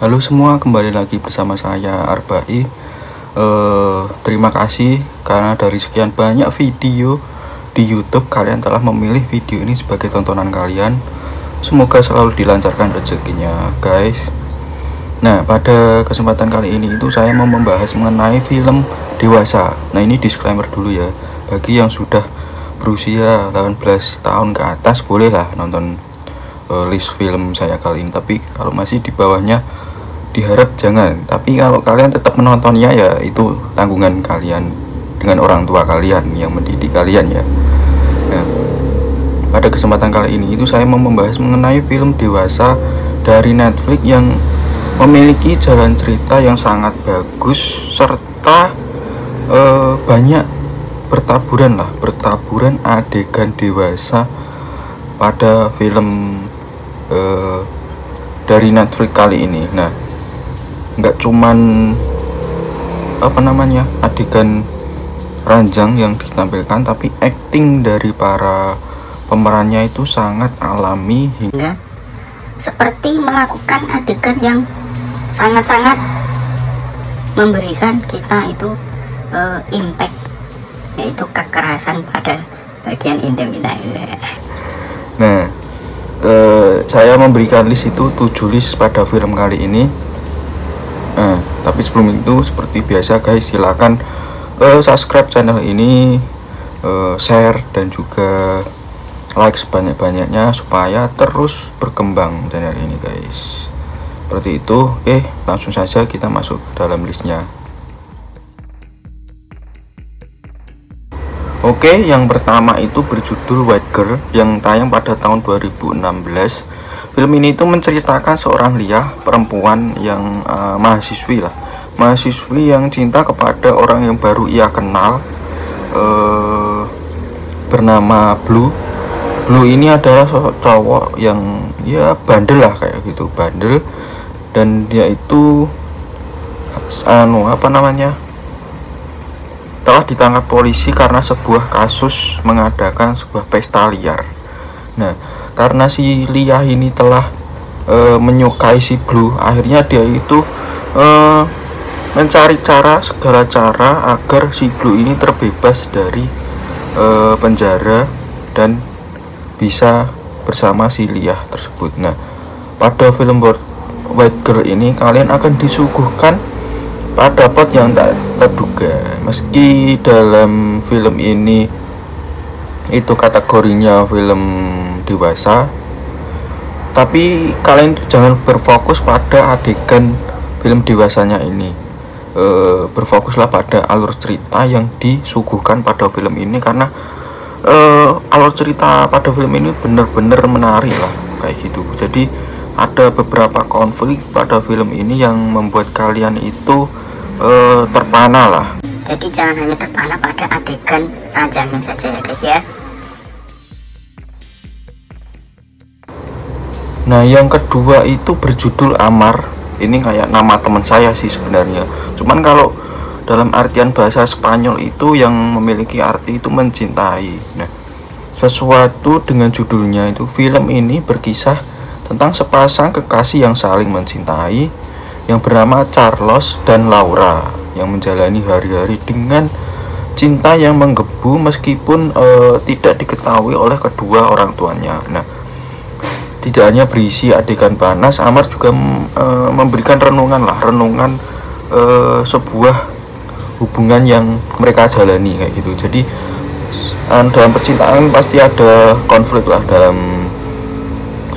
Halo semua, kembali lagi bersama saya Arbai. Terima kasih karena dari sekian banyak video di YouTube kalian telah memilih video ini sebagai tontonan kalian. Semoga selalu dilancarkan rezekinya, guys. Nah, pada kesempatan kali ini itu saya mau membahas mengenai film dewasa. Nah, ini disclaimer dulu ya. Bagi yang sudah berusia 18 tahun ke atas bolehlah nonton list film saya kali ini. Tapi kalau masih di bawahnya diharap jangan. Tapi kalau kalian tetap menontonnya, ya itu tanggungan kalian dengan orang tua kalian yang mendidik kalian ya. Nah, pada kesempatan kali ini itu saya mau membahas mengenai film dewasa dari Netflix yang memiliki jalan cerita yang sangat bagus serta banyak bertaburan adegan dewasa pada film dari Netflix kali ini. Nah, nggak cuman adegan ranjang yang ditampilkan, tapi acting dari para pemerannya itu sangat alami hingga seperti melakukan adegan yang sangat-sangat memberikan kita itu impact, yaitu kekerasan pada bagian intim kita. Nah, saya memberikan list itu 7 list pada film kali ini. Tapi sebelum itu, seperti biasa guys, silakan subscribe channel ini, share dan juga like sebanyak-banyaknya supaya terus berkembang channel ini guys. Seperti itu. Oke, langsung saja kita masuk ke dalam listnya. Oke, yang pertama itu berjudul White Girl yang tayang pada tahun 2016. Film ini itu menceritakan seorang Lia, perempuan yang mahasiswi yang cinta kepada orang yang baru ia kenal, bernama Blue. Blue ini adalah cowok yang ya bandel lah, kayak gitu, bandel, dan dia itu telah ditangkap polisi karena sebuah kasus mengadakan sebuah pesta liar. Nah, karena si Lia ini telah menyukai si Blue, akhirnya dia itu mencari segala cara agar si Blue ini terbebas dari penjara dan bisa bersama si Lia tersebut. Nah, pada film White Girl ini kalian akan disuguhkan pada plot yang tak terduga. Meski dalam film ini itu kategorinya film dewasa, tapi kalian jangan berfokus pada adegan film dewasanya ini. Berfokuslah pada alur cerita yang disuguhkan pada film ini, karena alur cerita pada film ini benar-benar menarik lah, kayak gitu. Jadi ada beberapa konflik pada film ini yang membuat kalian itu terpana lah. Jadi jangan hanya terpana pada adegan ranjangnya saja ya guys ya. Nah, yang kedua itu berjudul Amar. Ini kayak nama teman saya sih sebenarnya. Cuman kalau dalam artian bahasa Spanyol itu yang memiliki arti itu mencintai. Nah, sesuatu dengan judulnya itu, film ini berkisah tentang sepasang kekasih yang saling mencintai yang bernama Carlos dan Laura, yang menjalani hari-hari dengan cinta yang menggebu meskipun tidak diketahui oleh kedua orang tuanya. Nah, tidak hanya berisi adegan panas, Amar juga memberikan renungan sebuah hubungan yang mereka jalani, kayak gitu. Jadi dalam percintaan pasti ada konflik lah dalam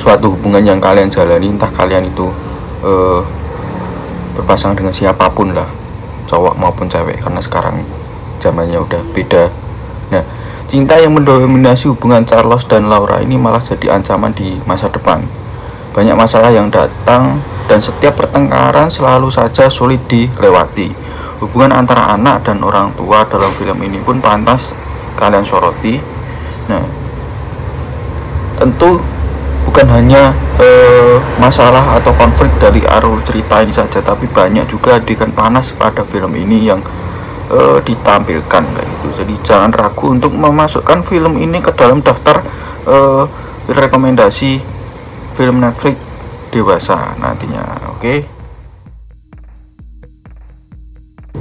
suatu hubungan yang kalian jalani, entah kalian itu berpasangan dengan siapapun lah, cowok maupun cewek, karena sekarang zamannya udah beda. Nah, cinta yang mendominasi hubungan Carlos dan Laura ini malah jadi ancaman di masa depan. Banyak masalah yang datang dan setiap pertengkaran selalu saja sulit dilewati. Hubungan antara anak dan orang tua dalam film ini pun pantas kalian soroti. Nah, tentu bukan hanya masalah atau konflik dari alur cerita ini saja, tapi banyak juga adegan panas pada film ini yang ditampilkan, kayak gitu. Jadi jangan ragu untuk memasukkan film ini ke dalam daftar rekomendasi film Netflix dewasa nantinya. Oke.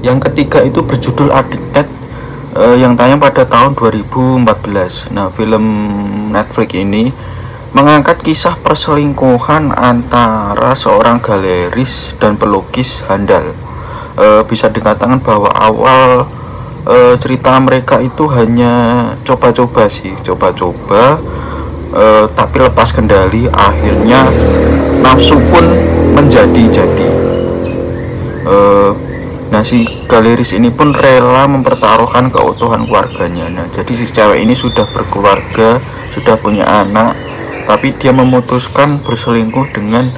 Yang ketiga itu berjudul Addicted, yang tayang pada tahun 2014. Nah, film Netflix ini mengangkat kisah perselingkuhan antara seorang galeris dan pelukis handal. Bisa dikatakan bahwa awal cerita mereka itu hanya coba-coba, tapi lepas kendali, akhirnya nafsu pun menjadi-jadi. Nah, si galeris ini pun rela mempertaruhkan keutuhan keluarganya. Nah, jadi si cewek ini sudah berkeluarga, sudah punya anak, tapi dia memutuskan berselingkuh dengan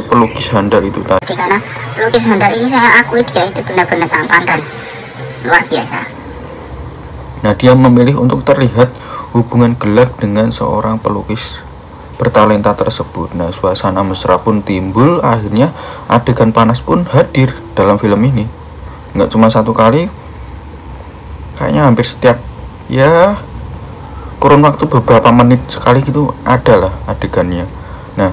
pelukis handal itu tadi. Karena pelukis handal ini saya akui dia itu benar-benar tampan dan luar biasa. Nah, dia memilih untuk terlihat hubungan gelap dengan seorang pelukis bertalenta tersebut. Nah, suasana mesra pun timbul, akhirnya adegan panas pun hadir dalam film ini. Nggak cuma satu kali, kayaknya hampir setiap kurun waktu beberapa menit sekali gitu ada lah adegannya. Nah,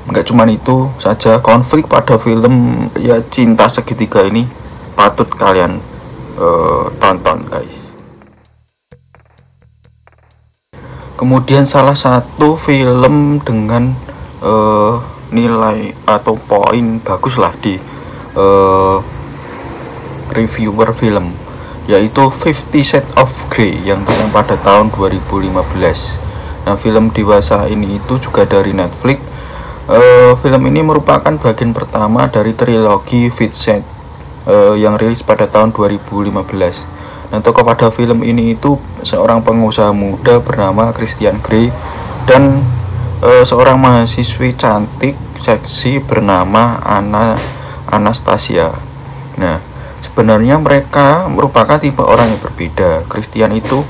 nggak cuma itu saja, konflik pada film Cinta Segitiga ini patut kalian tonton, guys. Kemudian salah satu film dengan nilai atau poin bagus lah di reviewer film, yaitu 50 Shades of Grey yang tayang pada tahun 2015. Nah, film dewasa ini itu juga dari Netflix. Film ini merupakan bagian pertama dari trilogi 50 Shades yang rilis pada tahun 2015. Nah, tokoh pada film ini itu seorang pengusaha muda bernama Christian Grey dan seorang mahasiswi cantik seksi bernama Anastasia. Nah, sebenarnya mereka merupakan tipe orang yang berbeda. Christian itu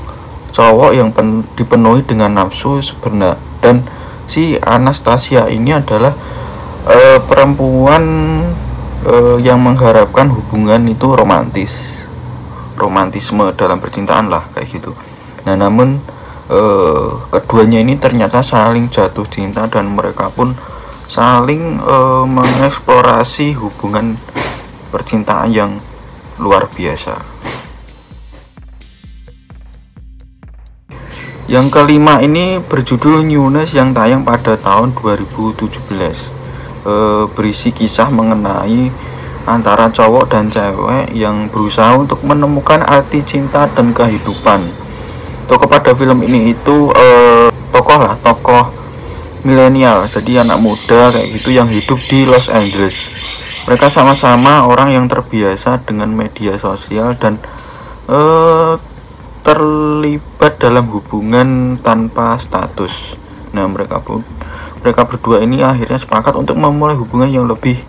cowok yang dipenuhi dengan nafsu sebenarnya, dan si Anastasia ini adalah perempuan yang mengharapkan hubungan itu romantisme dalam percintaan lah, kayak gitu. Nah, namun keduanya ini ternyata saling jatuh cinta dan mereka pun saling mengeksplorasi hubungan percintaan yang luar biasa. Yang kelima ini berjudul Newness yang tayang pada tahun 2017. Berisi kisah mengenai antara cowok dan cewek yang berusaha untuk menemukan arti cinta dan kehidupan. Tokoh pada film ini itu tokoh milenial, jadi anak muda kayak gitu yang hidup di Los Angeles. Mereka sama-sama orang yang terbiasa dengan media sosial dan terlibat dalam hubungan tanpa status. Nah, mereka berdua ini akhirnya sepakat untuk memulai hubungan yang lebih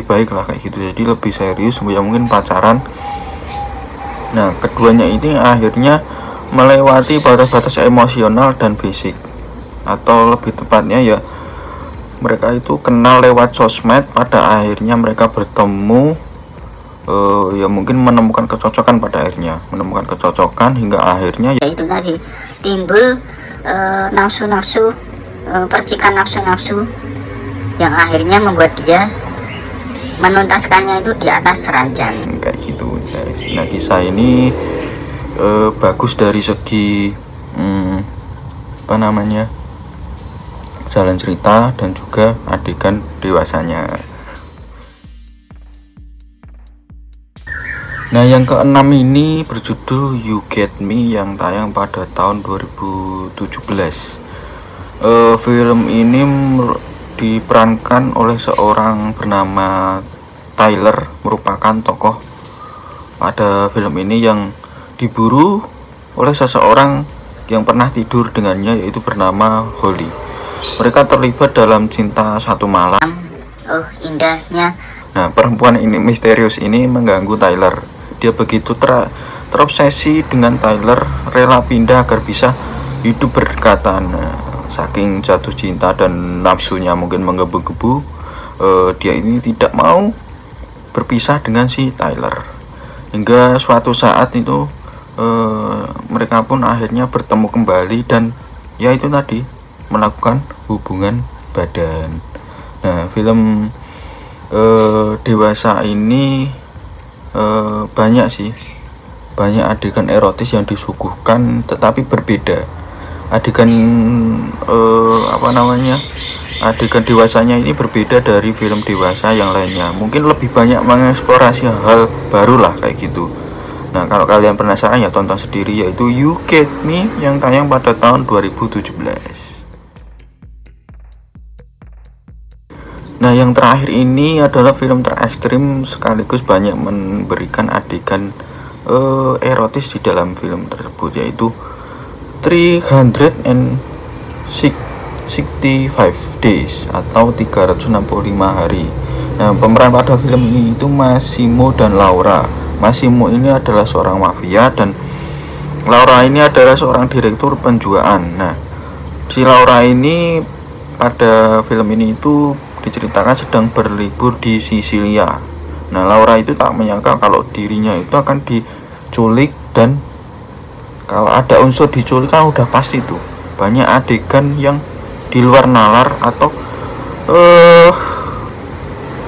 baik lah, kayak gitu. Jadi lebih serius, ya mungkin pacaran. Nah, keduanya ini akhirnya melewati batas-batas emosional dan fisik, atau lebih tepatnya ya mereka itu kenal lewat sosmed. Pada akhirnya mereka bertemu, ya mungkin menemukan kecocokan hingga akhirnya ya itu tadi timbul nafsu-nafsu, percikan nafsu-nafsu yang akhirnya membuat dia menuntaskannya itu di atas ranjang, kayak gitu, guys. Nah, kisah ini bagus dari segi jalan cerita dan juga adegan dewasanya. Nah, yang keenam ini berjudul You Get Me yang tayang pada tahun 2017. Film ini diperankan oleh seorang bernama Tyler, merupakan tokoh pada film ini yang diburu oleh seseorang yang pernah tidur dengannya, yaitu bernama Holly. Mereka terlibat dalam cinta satu malam. Oh, indahnya. Nah, perempuan ini misterius ini mengganggu Tyler. Dia begitu terobsesi dengan Tyler, rela pindah agar bisa hidup berdekatan. Nah, saking jatuh cinta dan nafsunya mungkin menggebu-gebu, dia ini tidak mau berpisah dengan si Tyler. Hingga suatu saat itu mereka pun akhirnya bertemu kembali dan ya itu tadi, melakukan hubungan badan. Nah, film dewasa ini banyak sih, banyak adegan erotis yang disuguhkan tetapi berbeda. Adegan adegan dewasanya ini berbeda dari film dewasa yang lainnya. Mungkin lebih banyak mengeksplorasi hal baru lah kayak gitu. Nah, kalau kalian penasaran ya tonton sendiri, yaitu You Get Me yang tayang pada tahun 2017. Nah, yang terakhir ini adalah film terekstrim sekaligus banyak memberikan adegan erotis di dalam film tersebut, yaitu 365 Days atau 365 hari. Nah, pemeran pada film ini itu Massimo dan Laura. Massimo ini adalah seorang mafia dan Laura ini adalah seorang direktur penjualan. Nah, si Laura ini pada film ini itu diceritakan sedang berlibur di Sisilia. Nah, Laura itu tak menyangka kalau dirinya itu akan diculik, dan kalau ada unsur diculik kan udah pasti tuh banyak adegan yang di luar nalar atau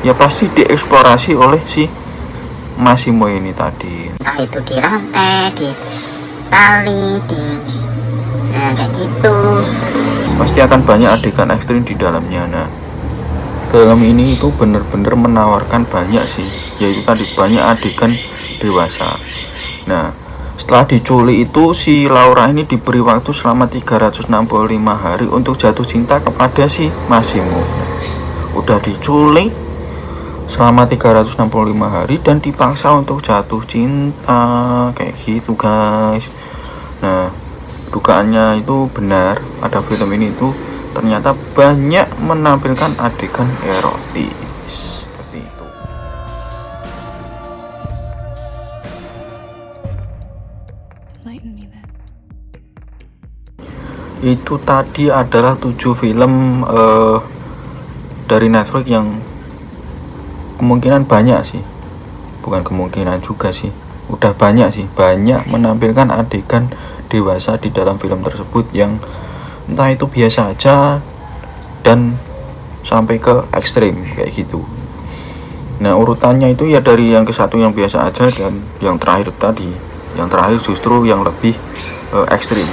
ya pasti dieksplorasi oleh si Massimo ini tadi. Entah itu di rantai, di tali, kayak gitu. Pasti akan banyak adegan ekstrim di dalamnya. Nah, film ini itu bener-bener menawarkan banyak sih, yaitu tadi banyak adegan dewasa. Nah, setelah diculik itu si Laura ini diberi waktu selama 365 hari untuk jatuh cinta kepada si Massimo. Udah diculik selama 365 hari dan dipaksa untuk jatuh cinta kayak gitu guys. Nah, dugaannya itu benar, pada film ini itu ternyata banyak menampilkan adegan erotis seperti itu. Itu tadi adalah 7 film dari Netflix yang kemungkinan banyak sih, bukan kemungkinan juga sih, udah banyak sih, banyak menampilkan adegan dewasa di dalam film tersebut yang entah itu biasa aja dan sampai ke ekstrim kayak gitu. Nah, urutannya itu ya dari yang ke satu yang biasa aja dan yang terakhir tadi, yang terakhir justru yang lebih ekstrim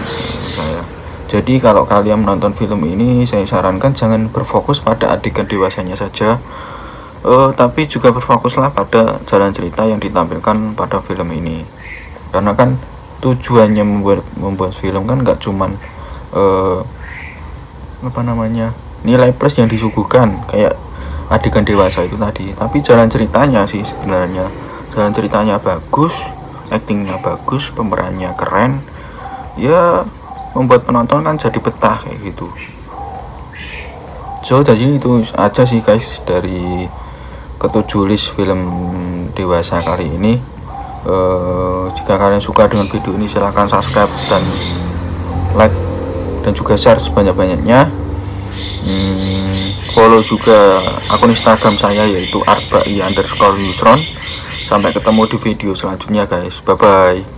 saya. Jadi kalau kalian menonton film ini, saya sarankan jangan berfokus pada adegan dewasanya saja, tapi juga berfokuslah pada jalan cerita yang ditampilkan pada film ini. Karena kan tujuannya membuat film kan nggak cuman nilai plus yang disuguhkan kayak adegan dewasa itu tadi, tapi jalan ceritanya sih sebenarnya. Jalan ceritanya bagus, aktingnya bagus, pemerannya keren, ya membuat penonton kan jadi betah kayak gitu. So jadi itu aja sih guys dari ketujuh list film dewasa kali ini. Jika kalian suka dengan video ini, silahkan subscribe dan like dan juga share sebanyak-banyaknya. Follow juga akun Instagram saya yaitu arbai_yusron. Sampai ketemu di video selanjutnya guys, bye bye.